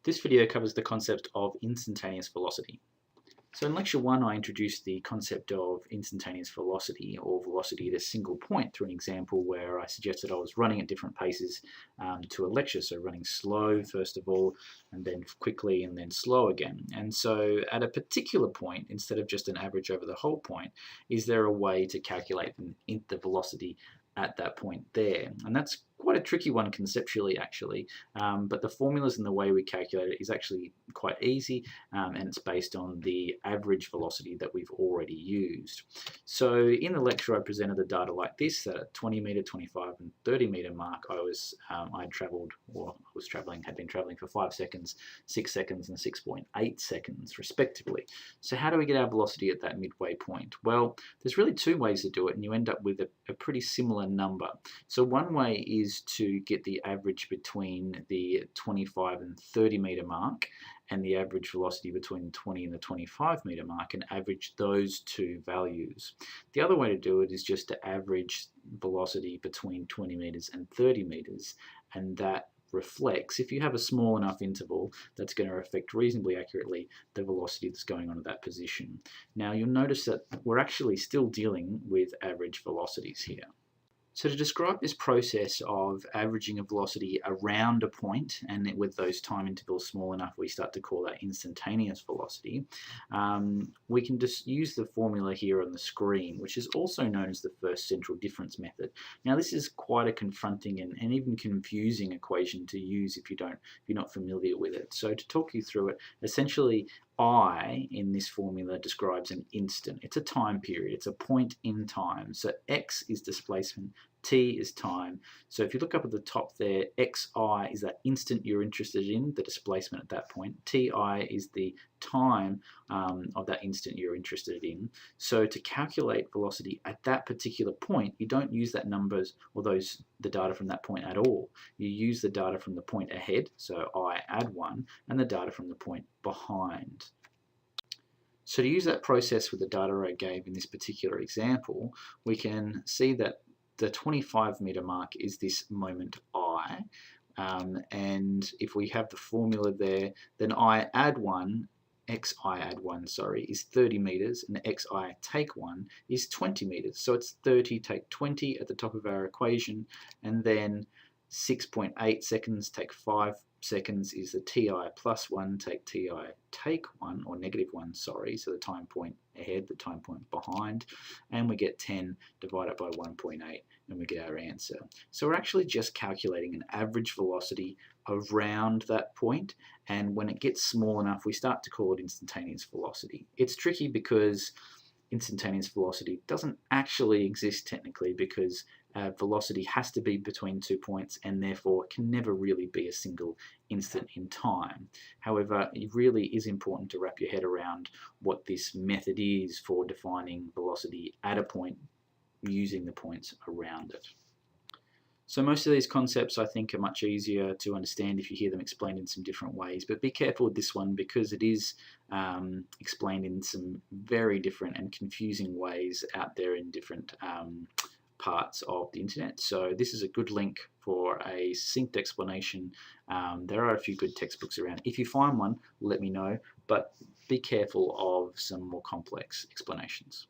This video covers the concept of instantaneous velocity. So in lecture 1 I introduced the concept of instantaneous velocity, or velocity at a single point, through an example where I suggested I was running at different paces to a lecture, so running slow first of all, and then quickly, and then slow again. And so at a particular point, instead of just an average over the whole point, is there a way to calculate the velocity at that point there? And that's quite a tricky one conceptually, actually, but the formulas and the way we calculate it is actually quite easy, and it's based on the average velocity that we've already used. So in the lecture I presented the data like this: that at 20 meter, 25 and 30 meter mark I had been traveling for 5 seconds, 6 seconds and 6.8 seconds respectively. So how do we get our velocity at that midway point? Well, there's really two ways to do it, and you end up with a pretty similar number. So one way is to get the average between the 25 and 30 meter mark and the average velocity between the 20 and the 25 meter mark, and average those two values. The other way to do it is just to average velocity between 20 meters and 30 meters, and that reflects, if you have a small enough interval, that's going to affect reasonably accurately the velocity that's going on at that position. Now you'll notice that we're actually still dealing with average velocities here. So to describe this process of averaging a velocity around a point, and with those time intervals small enough, we start to call that instantaneous velocity, we can just use the formula here on the screen, which is also known as the first central difference method. Now this is quite a confronting and even confusing equation to use if you're not familiar with it. So to talk you through it, essentially I in this formula describes an instant. It's a time period, it's a point in time. So x is displacement, t is time. So if you look up at the top there, xi is that instant you're interested in, the displacement at that point. Ti is the time of that instant you're interested in. So to calculate velocity at that particular point, you don't use that numbers or the data from that point at all. You use the data from the point ahead, so I add 1, and the data from the point behind. So to use that process with the data I gave in this particular example, we can see that the 25 meter mark is this moment I, and if we have the formula there, then I add 1, xi add 1, sorry, is 30 meters, and xi take 1 is 20 meters. So it's 30 take 20 at the top of our equation, and then 6.8 seconds take 5 seconds is the ti plus 1 take ti take 1, or negative 1, sorry, so the time point ahead, the time point behind, and we get 10 divided by 1.8, and we get our answer. So we're actually just calculating an average velocity around that point, and when it gets small enough we start to call it instantaneous velocity. It's tricky because instantaneous velocity doesn't actually exist technically, because velocity has to be between 2 points and therefore can never really be a single instant in time. However, it really is important to wrap your head around what this method is for defining velocity at a point using the points around it. So most of these concepts I think are much easier to understand if you hear them explained in some different ways, but be careful with this one because it is explained in some very different and confusing ways out there in different parts of the internet. So this is a good link for a succinct explanation. There are a few good textbooks around. If you find one, let me know, but be careful of some more complex explanations.